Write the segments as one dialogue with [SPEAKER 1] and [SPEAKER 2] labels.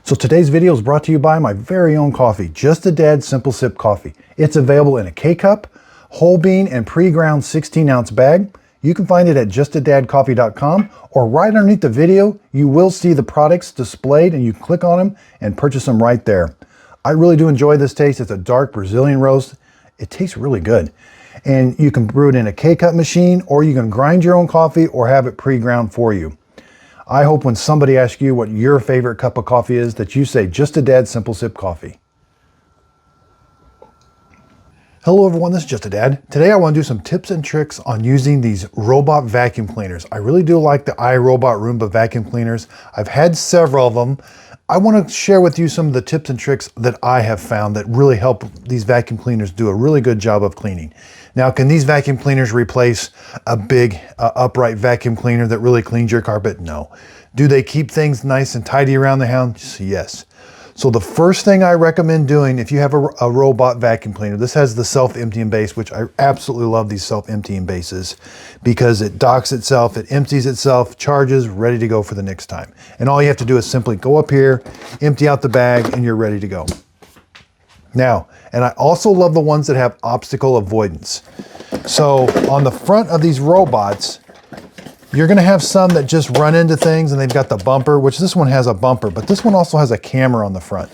[SPEAKER 1] So today's video is brought to you by my very own coffee, Just a Dad Simple Sip Coffee. It's available in a K-Cup, whole bean, and pre-ground 16-ounce bag. You can find it at justadadcoffee.com, or right underneath the video, you will see the products displayed and you can click on them and purchase them right there. I really do enjoy this taste. It's a dark Brazilian roast. It tastes really good. And you can brew it in a K-Cup machine, or you can grind your own coffee or have it pre-ground for you. I hope when somebody asks you what your favorite cup of coffee is, that you say Just a Dad Simple Sip Coffee. Hello everyone, this is Just a Dad. Today I want to do some tips and tricks on using these robot vacuum cleaners. I really do like the iRobot Roomba vacuum cleaners. I've had several of them. I want to share with you some of the tips and tricks that I have found that really help these vacuum cleaners do a really good job of cleaning. Now, can these vacuum cleaners replace a big upright vacuum cleaner that really cleans your carpet? No. Do they keep things nice and tidy around the house? Yes. So the first thing I recommend doing if you have a robot vacuum cleaner, this has the self-emptying base, which I absolutely love these self-emptying bases because it docks itself, it empties itself, charges, ready to go for the next time. And all you have to do is simply go up here, empty out the bag, and you're ready to go. Now, and I also love the ones that have obstacle avoidance. So on the front of these robots, you're gonna have some that just run into things and they've got the bumper, which this one has a bumper, but this one also has a camera on the front.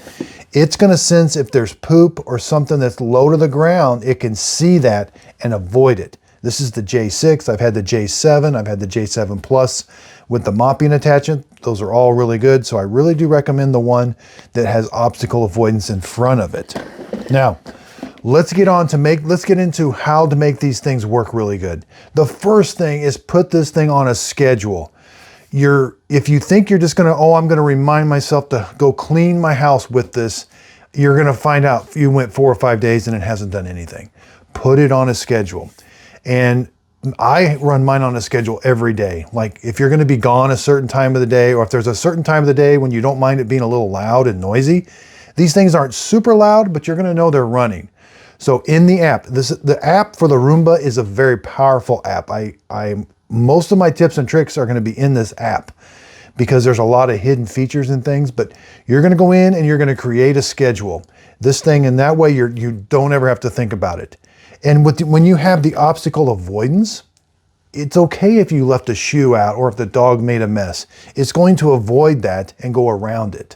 [SPEAKER 1] It's gonna sense if there's poop or something that's low to the ground, it can see that and avoid it. This is the J6, I've had the J7, I've had the J7 Plus with the mopping attachment. Those are all really good, so I really do recommend the one that has obstacle avoidance in front of it. Now, let's get into how to make these things work really good. The first thing is put this thing on a schedule. If you think you're just gonna, I'm gonna remind myself to go clean my house with this, you're gonna find out you went 4 or 5 days and it hasn't done anything. Put it on a schedule. And I run mine on a schedule every day. Like if you're gonna be gone a certain time of the day, or if there's a certain time of the day when you don't mind it being a little loud and noisy, these things aren't super loud, but you're gonna know they're running. So in the app, the app for the Roomba is a very powerful app. Most of my tips and tricks are gonna be in this app because there's a lot of hidden features and things, but you're gonna go in and you're gonna create a schedule. This thing, and that way you don't ever have to think about it. And when you have the obstacle avoidance, it's okay if you left a shoe out or if the dog made a mess. It's going to avoid that and go around it.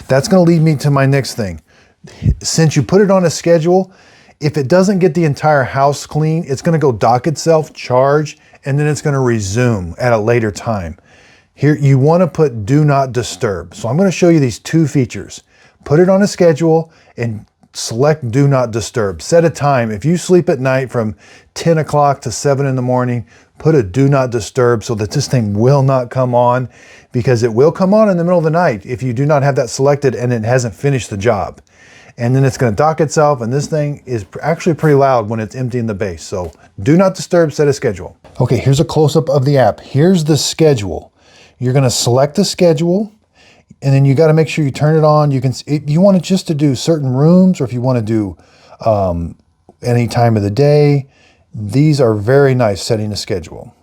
[SPEAKER 1] That's gonna lead me to my next thing. Since you put it on a schedule, if it doesn't get the entire house clean, it's gonna go dock itself, charge, and then it's gonna resume at a later time. Here, you wanna put do not disturb. So I'm gonna show you these two features. Put it on a schedule and select do not disturb. Set a time. If you sleep at night from 10 o'clock to 7 in the morning, put a do not disturb so that this thing will not come on, because it will come on in the middle of the night if you do not have that selected and it hasn't finished the job. And then it's going to dock itself, and this thing is actually pretty loud when it's emptying the base. So do not disturb, set a schedule. Okay, here's a close-up of the app. Here's the schedule. You're going to select the schedule, and then you got to make sure you turn it on. You want it just to do certain rooms, or if you want to do any time of the day. These are very nice, setting a schedule.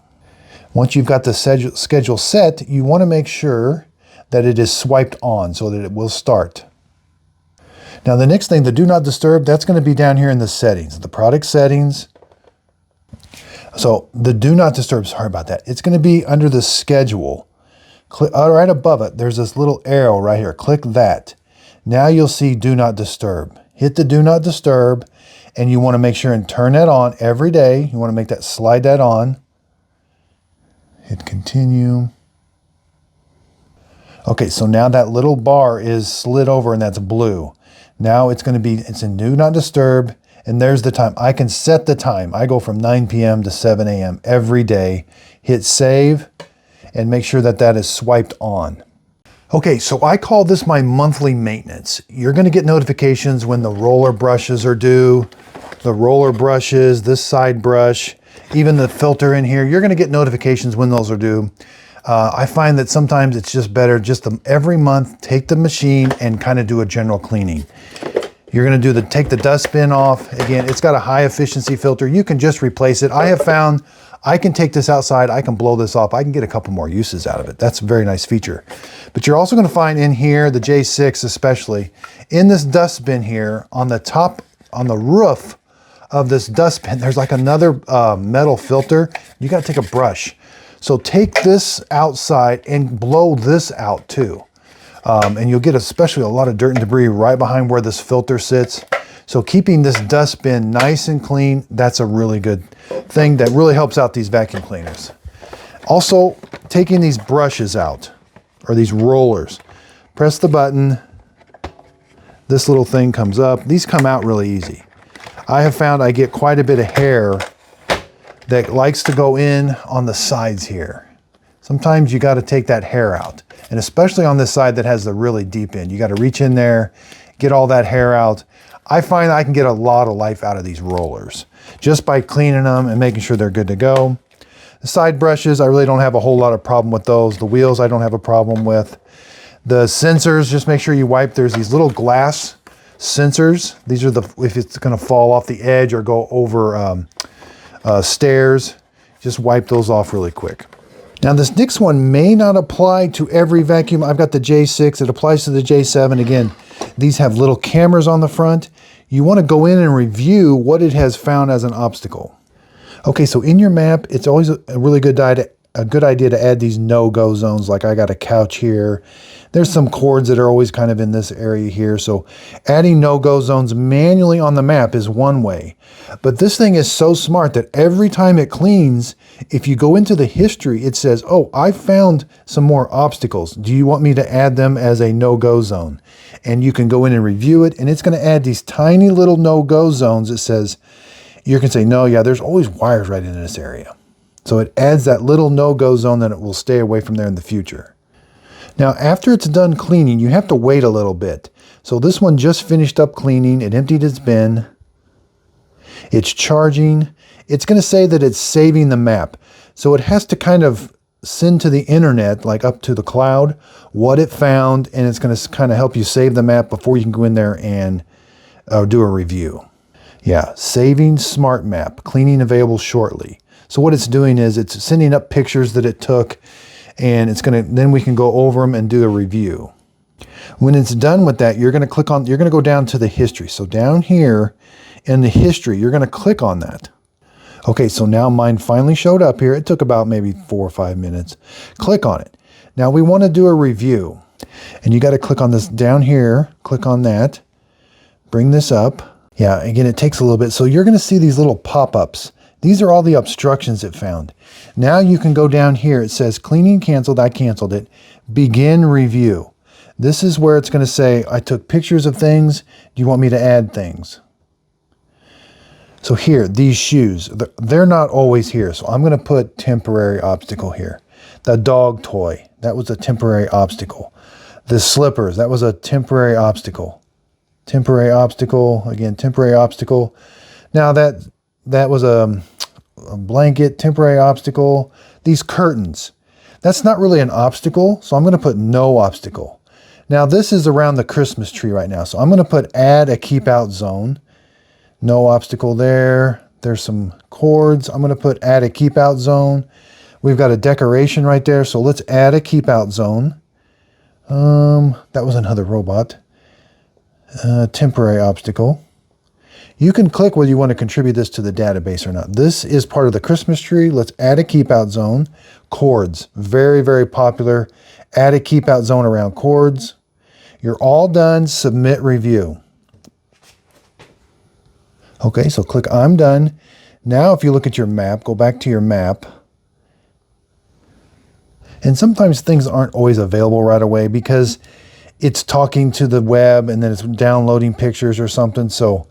[SPEAKER 1] Once you've got the schedule set, you want to make sure that it is swiped on so that it will start. Now the next thing, the do not disturb, that's going to be down here in the settings, the product settings. So the do not disturb, sorry about that. It's going to be under the schedule. Click, right above it, there's this little arrow right here. Click that. Now you'll see do not disturb. Hit the do not disturb, and you want to make sure and turn that on every day. You want to make that, slide that on. Hit continue. Okay, so now that little bar is slid over and that's blue. Now it's in do not disturb, and there's the time. I can set the time. I go from 9 p.m. to 7 a.m. every day. Hit save and make sure that that is swiped on. Okay, so I call this my monthly maintenance. You're gonna get notifications when the roller brushes are due, the roller brushes, this side brush, even the filter in here. You're gonna get notifications when those are due. I find that sometimes it's just better just every month, take the machine and kind of do a general cleaning. You're going to take the dustbin off. Again, it's got a high efficiency filter. You can just replace it. I have found I can take this outside, I can blow this off, I can get a couple more uses out of it. That's a very nice feature. But you're also gonna find in here, the J6 especially, in this dustbin here, on the top, on the roof of this dustbin, there's like another metal filter. You gotta take a brush. So take this outside and blow this out too. And you'll get especially a lot of dirt and debris right behind where this filter sits. So keeping this dustbin nice and clean, that's a really good thing that really helps out these vacuum cleaners. Also, taking these brushes out, or these rollers. Press the button, this little thing comes up. These come out really easy. I have found I get quite a bit of hair that likes to go in on the sides here. Sometimes you gotta take that hair out. And especially on this side that has the really deep end. You gotta reach in there, get all that hair out. I find I can get a lot of life out of these rollers just by cleaning them and making sure they're good to go. The side brushes, I really don't have a whole lot of problem with those. The wheels, I don't have a problem with. The sensors, just make sure you wipe. There's these little glass sensors. These are if it's gonna fall off the edge or go over stairs, just wipe those off really quick. Now this next one may not apply to every vacuum. I've got the J6, it applies to the J7. Again, these have little cameras on the front. You wanna go in and review what it has found as an obstacle. Okay, so in your map, it's always a really good idea to add these no-go zones. Like I got a couch here. There's some cords that are always kind of in this area here. So adding no-go zones manually on the map is one way. But this thing is so smart that every time it cleans, if you go into the history, it says, oh, I found some more obstacles. Do you want me to add them as a no-go zone? And you can go in and review it, and it's going to add these tiny little no-go zones. It says, you can say, no, yeah, there's always wires right in this area. So it adds that little no-go zone that it will stay away from there in the future. Now, after it's done cleaning, you have to wait a little bit. So this one just finished up cleaning. It emptied its bin. It's charging. It's going to say that it's saving the map. So it has to kind of send to the internet, like up to the cloud, what it found, and it's going to kind of help you save the map before you can go in there and do a review. Yeah, saving smart map, cleaning available shortly. So what it's doing is it's sending up pictures that it took, and it's going to, then we can go over them and do a review. When it's done with that, you're going to go down to the history. So down here in the history, you're going to click on that. Okay, so now mine finally showed up here. It took about maybe 4 or 5 minutes. Click on it. Now we want to do a review, and you got to click on this down here, click on that, bring this up. Yeah, again, it takes a little bit. So you're going to see these little pop-ups. These are all the obstructions it found. Now you can go down here. It says cleaning canceled. I canceled it. Begin review. This is where it's going to say, I took pictures of things. Do you want me to add things? So here, these shoes, they're not always here. So I'm going to put temporary obstacle here. The dog toy, that was a temporary obstacle. The slippers, that was a temporary obstacle. Temporary obstacle, again, temporary obstacle. Now that was a blanket, temporary obstacle. These curtains, that's not really an obstacle, so I'm going to put no obstacle. Now this is around the Christmas tree right now, so I'm going to put add a keep out zone. No obstacle there. There's some cords. I'm going to put add a keep out zone. We've got a decoration right there, so let's add a keep out zone. That was another robot. Temporary obstacle. You can click whether you want to contribute this to the database or not. This is part of the Christmas tree. Let's add a keep out zone. Cords, very, very popular. Add a keep out zone around cords. You're all done. Submit review. Okay, so click I'm done. Now if you look at your map, go back to your map. And sometimes things aren't always available right away because it's talking to the web and then it's downloading pictures or something. So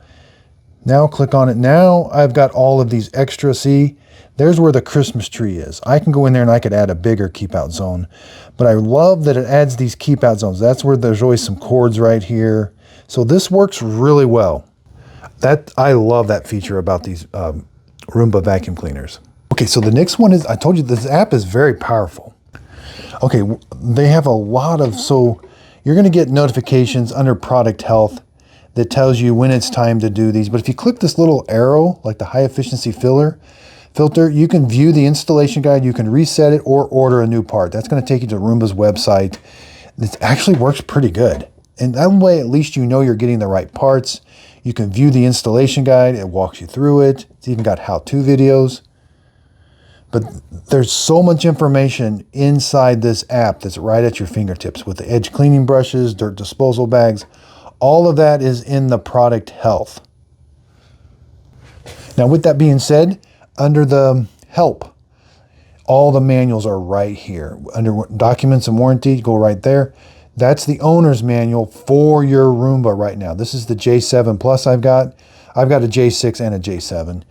[SPEAKER 1] now click on it. Now I've got all of these extra. See, there's where the Christmas tree is. I can go in there and I could add a bigger keep out zone, but I love that it adds these keep out zones. That's where there's always some cords right here. So this works really well. I love that feature about these Roomba vacuum cleaners. Okay, so the next one is, I told you this app is very powerful. Okay, they have a lot of, so you're going to get notifications under product health that tells you when it's time to do these. But if you click this little arrow, like the high efficiency filler filter. You can view the installation guide, you can reset it or order a new part. That's going to take you to Roomba's website. It actually works pretty good. And that way, at least you know you're getting the right parts. You can view the installation guide. It walks you through it. It's even got how-to videos. But there's so much information inside this app that's right at your fingertips with the edge cleaning brushes, dirt disposal bags. All of that is in the product health. Now, with that being said, under the help, all the manuals are right here. Under documents and warranty, go right there. That's the owner's manual for your Roomba right now. This is the J7 Plus I've got. I've got a J6 and a J7.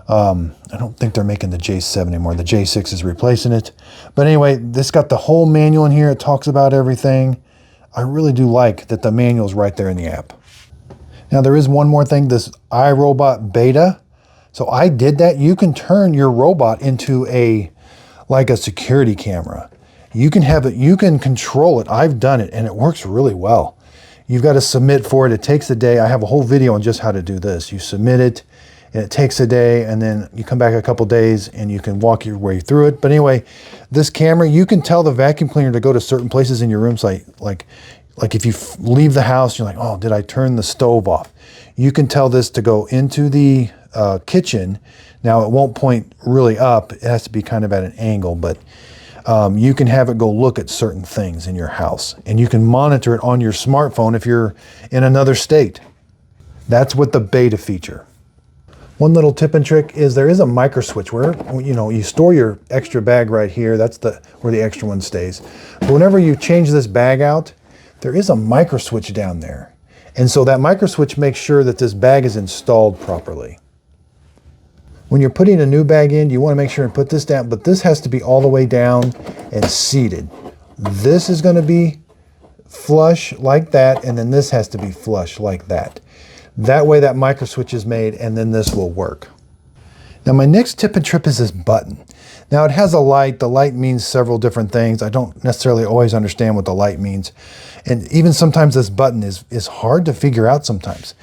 [SPEAKER 1] I don't think they're making the J7 anymore. The J6 is replacing it. But anyway, this got the whole manual in here. It talks about everything. I really do like that the manual's right there in the app. Now, there is one more thing, this iRobot beta. So I did that. You can turn your robot into like a security camera. You can have it, you can control it. I've done it and it works really well. You've got to submit for it. It takes a day. I have a whole video on just how to do this. You submit it and it takes a day, and then you come back a couple days and you can walk your way through it. But anyway, this camera, you can tell the vacuum cleaner to go to certain places in your room. So like if you leave the house, you're like, oh, did I turn the stove off? You can tell this to go into the kitchen. Now it won't point really up. It has to be kind of at an angle, but you can have it go look at certain things in your house, and you can monitor it on your smartphone if you're in another state. That's with the beta feature. One little tip and trick is there is a micro switch where, you store your extra bag right here. That's where the extra one stays. But whenever you change this bag out, there is a micro switch down there. And so that micro switch makes sure that this bag is installed properly. When you're putting a new bag in, you want to make sure and put this down, but this has to be all the way down and seated. This is going to be flush like that, and then this has to be flush like that. That way that micro switch is made, and then this will work. Now my next tip and trick is this button. Now it has a light. The light means several different things. I don't necessarily always understand what the light means. And even sometimes this button is hard to figure out sometimes.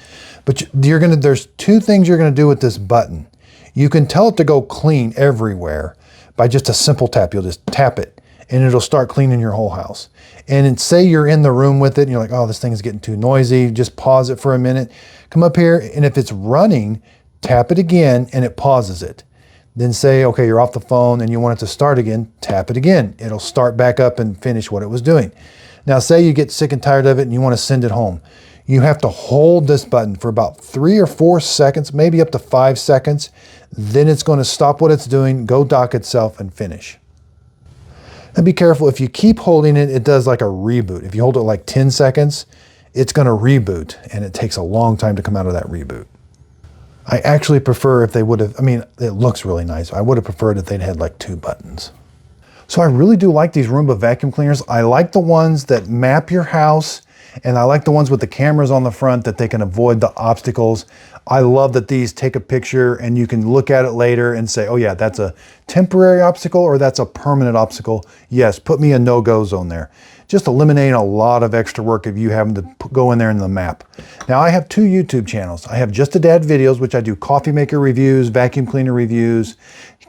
[SPEAKER 1] But there's two things you're going to do with this button. You can tell it to go clean everywhere by just a simple tap. You'll just tap it and it'll start cleaning your whole house. And say you're in the room with it and you're like, oh, this thing is getting too noisy. Just pause it for a minute. Come up here, and if it's running, tap it again and it pauses it. Then say, okay, you're off the phone and you want it to start again, tap it again. It'll start back up and finish what it was doing. Now say you get sick and tired of it and you want to send it home. You have to hold this button for about 3 or 4 seconds, maybe up to 5 seconds. Then it's going to stop what it's doing, go dock itself, and finish. And be careful, if you keep holding it, it does like a reboot. If you hold it like 10 seconds, it's going to reboot, and it takes a long time to come out of that reboot. I actually prefer if they would have, it looks really nice. I would have preferred if they'd had like 2 buttons. So I really do like these Roomba vacuum cleaners. I like the ones that map your house, and I like the ones with the cameras on the front that they can avoid the obstacles. I love that these take a picture and you can look at it later and say, oh yeah, that's a temporary obstacle or that's a permanent obstacle. Yes, put me a no-go zone there. Just eliminating a lot of extra work of you having to go in there in the map. Now I have 2 YouTube channels. I have Just a Dad videos, which I do coffee maker reviews, vacuum cleaner reviews,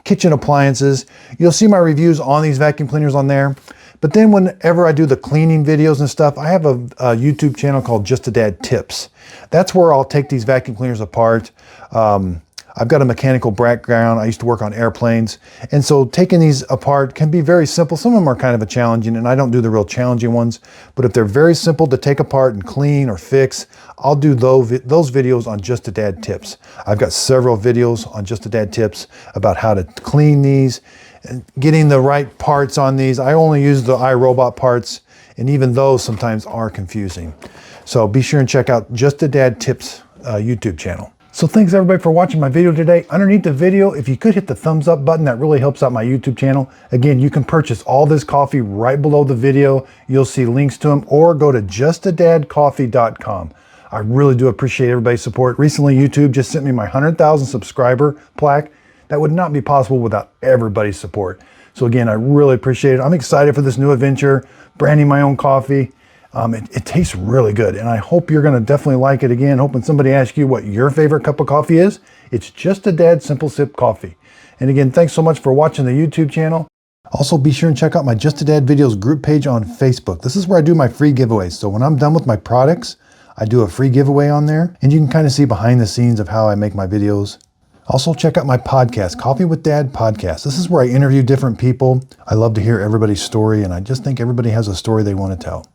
[SPEAKER 1] kitchen appliances. You'll see my reviews on these vacuum cleaners on there. But then whenever I do the cleaning videos and stuff, I have a YouTube channel called Just a Dad Tips. That's where I'll take these vacuum cleaners apart. I've got a mechanical background. I used to work on airplanes. And so taking these apart can be very simple. Some of them are kind of a challenging, and I don't do the real challenging ones. But if they're very simple to take apart and clean or fix, I'll do those videos on Just a Dad Tips. I've got several videos on Just a Dad Tips about how to clean these, and getting the right parts on these. I only use the iRobot parts, and even those sometimes are confusing. So be sure and check out Just a Dad Tips YouTube channel. So thanks everybody for watching my video today. Underneath the video, if you could hit the thumbs up button, that really helps out my YouTube channel. Again, you can purchase all this coffee right below the video. You'll see links to them, or go to justadadcoffee.com. I really do appreciate everybody's support. Recently, YouTube just sent me my 100,000 subscriber plaque. That would not be possible without everybody's support. So again, I really appreciate it. I'm excited for this new adventure, branding my own coffee. It tastes really good, and I hope you're going to definitely like it. Again, hoping somebody asks you what your favorite cup of coffee is. It's Just a Dad Simple Sip Coffee. And again, thanks so much for watching the YouTube channel. Also, be sure and check out my Just a Dad Videos group page on Facebook. This is where I do my free giveaways. So when I'm done with my products, I do a free giveaway on there, and you can kind of see behind the scenes of how I make my videos. Also, check out my podcast, Coffee with Dad Podcast. This is where I interview different people. I love to hear everybody's story, and I just think everybody has a story they want to tell.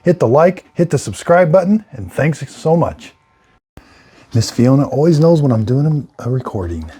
[SPEAKER 1] Hit the like, hit the subscribe button, and thanks so much. Miss Fiona always knows when I'm doing a recording.